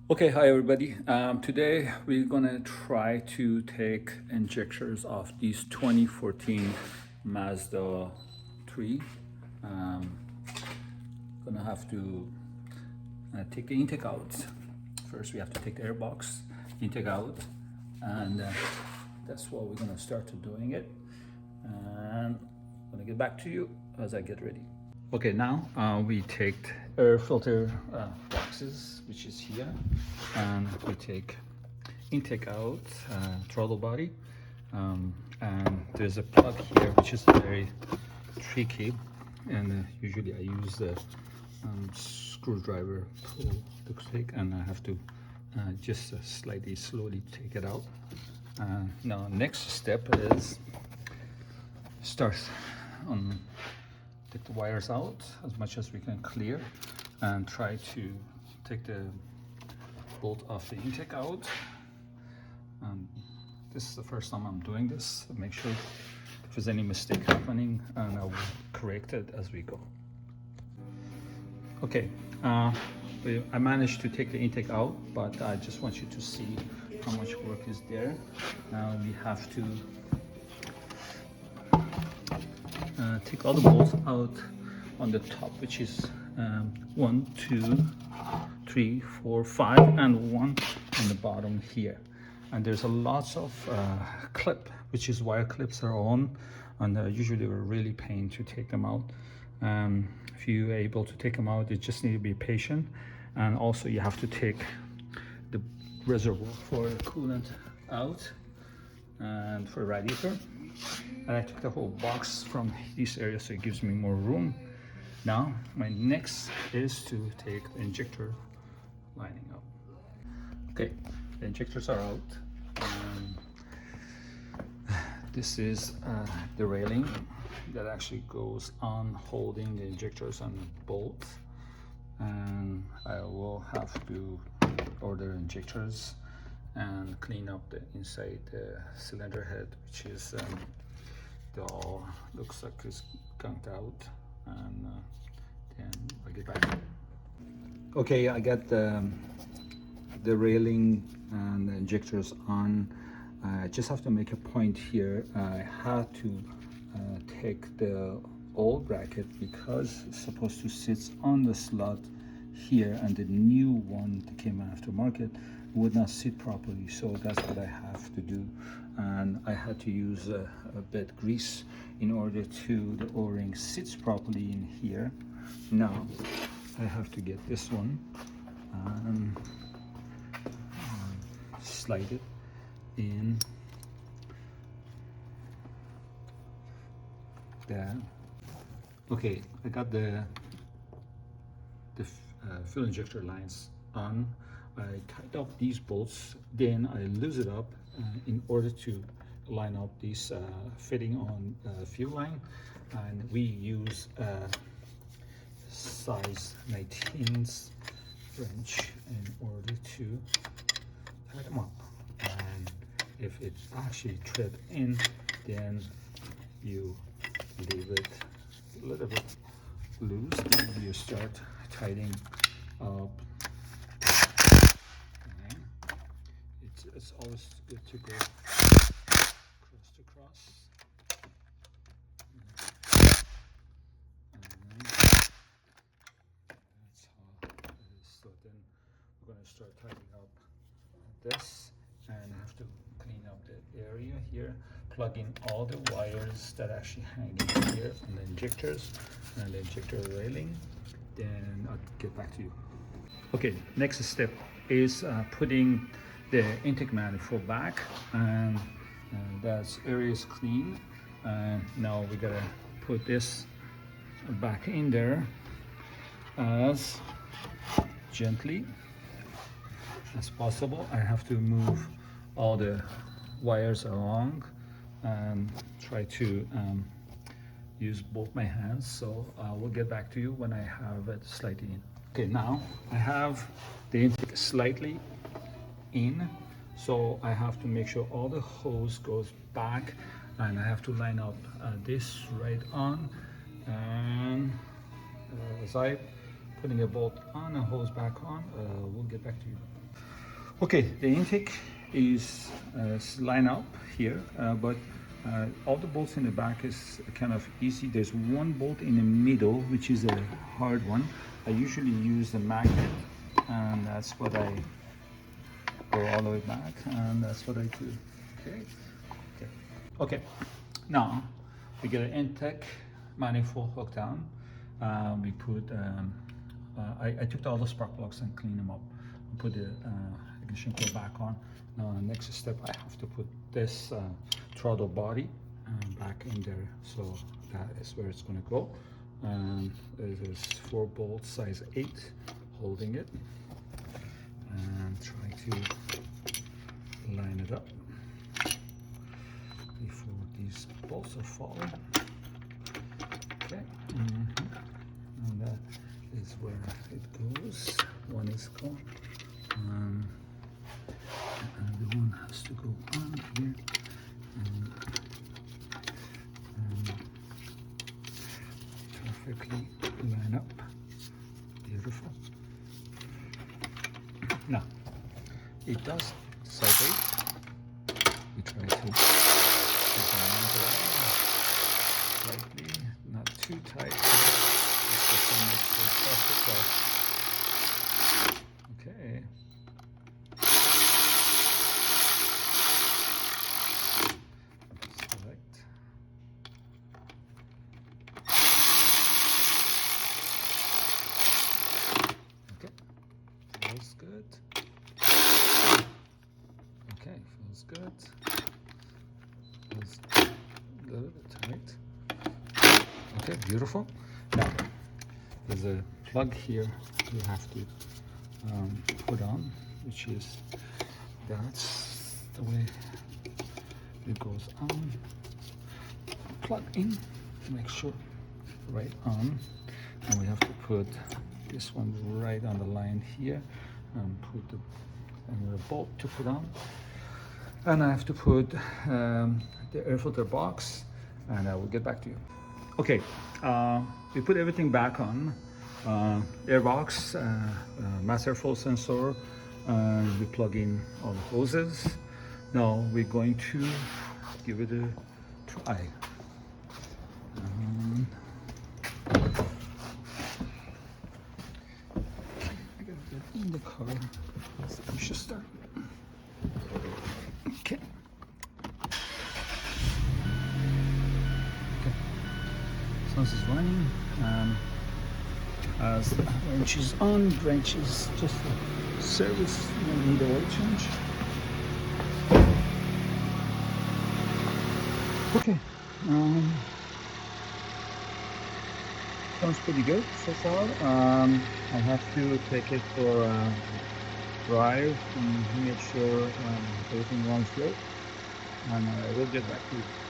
Okay, hi everybody. Today we're gonna try to take injectors of these 2014 Mazda 3. Um, Gonna have to take the intake out. First we have to take the airbox intake out, and that's what we're gonna start to doing it. And I'm gonna get back to you as I get ready. Okay, now we take air filter boxes, which is here, and we take intake out, throttle body, and there's a plug here which is very tricky, and usually I use the screwdriver pull to take, and I have to just slightly slowly take it out. Now next step is start on take the wires out as much as we can clear, and try to take the bolt of the intake out. This is the first time I'm doing this. Make sure if there's any mistake happening, and I will correct it as we go. Okay, I managed to take the intake out, but I just want you to see how much work is there. Now we have to take all the bolts out on the top, which is 1, 2, 3, 4, 5, and 1 on the bottom here. And there's a lots of clip, which is wire clips are on, and usually we're really pain to take them out. If you're able to take them out, you just need to be patient. And also you have to take the reservoir for coolant out and for radiator. And I took the whole box from this area, so it gives me more room. Now my next is to take the injector lining up. Okay, the injectors are out. This is the railing that actually goes on holding the injectors and the bolts, and I will have to order injectors and clean up the inside the cylinder head, which is the all looks like it's gunked out, and then I'll get back. Okay, I got the railing and the injectors on. I just have to make a point here. I had to take the old bracket because it's supposed to sit on the slot here, and the new one that came after market would not sit properly, so that's what I have to do. And I had to use a bit grease in order to the o-ring sits properly in here. Now I have to get this one and slide it in there. Okay, I got the fuel injector lines on. I tied up these bolts, then I loose it up in order to line up this fitting on fuel line, and we use size 19s wrench in order to tie them up. And if it actually trip in, then you leave it a little bit loose, then you start tightening up. Okay. It's always good to go cross to cross. And that's how it is. So then we're going to start tightening up this, and I have to clean up the area here, plug in all the wires that actually hang in here on the injectors and the injector railing. Then I'll get back to you. Okay, next step is putting the intake manifold back, and that area is clean. And now we gotta put this back in there as gently as possible. I have to move all the wires along and try to use both my hands, so I will get back to you when I have it slightly in. Okay, now I have the intake slightly in, so I have to make sure all the hose goes back, and I have to line up this right on, and as I putting a bolt on and hose back on, we'll get back to you. Okay, the intake is lined up here, but all the bolts in the back is kind of easy. There's one bolt in the middle, which is a hard one. I usually use a magnet, and that's what I go all the way back, and that's what I do. Okay, okay, okay. Now we get an intake manifold hooked down. We put I took all the spark plugs and cleaned them up. Put the ignition coil back on. Now next step, I have to put this throttle body back in there, so that is where it's going to go. There's 4 bolts size 8 holding it, and try to line it up before these bolts are falling. Okay, and that is where it goes. One is gone. And the one has to go on here and perfectly line up. Beautiful. Now it does separate. We try to put the mount around slightly, not too tight. It's just to make sure it flush itself. Okay. Select. Okay. Feels good. Okay, feels good. Feels a little bit tight. Okay, beautiful. Now, there's a plug here you have to put on, which is, that's the way it goes on. Plug in, make sure right on, and we have to put this one right on the line here, and put the bolt to put on, and I have to put the air filter box, and I will get back to you. Okay, we put everything back on. Air box, mass airflow sensor, we plug in all the hoses. Now we're going to give it a try. I gotta get in the car. Let's push the start. Okay. Okay. So this is running. As the wrench is on, wrench is just a service, you don't need a oil change. Okay, sounds pretty good so far. I have to take it for a drive and make sure everything runs good, and I will get back to you.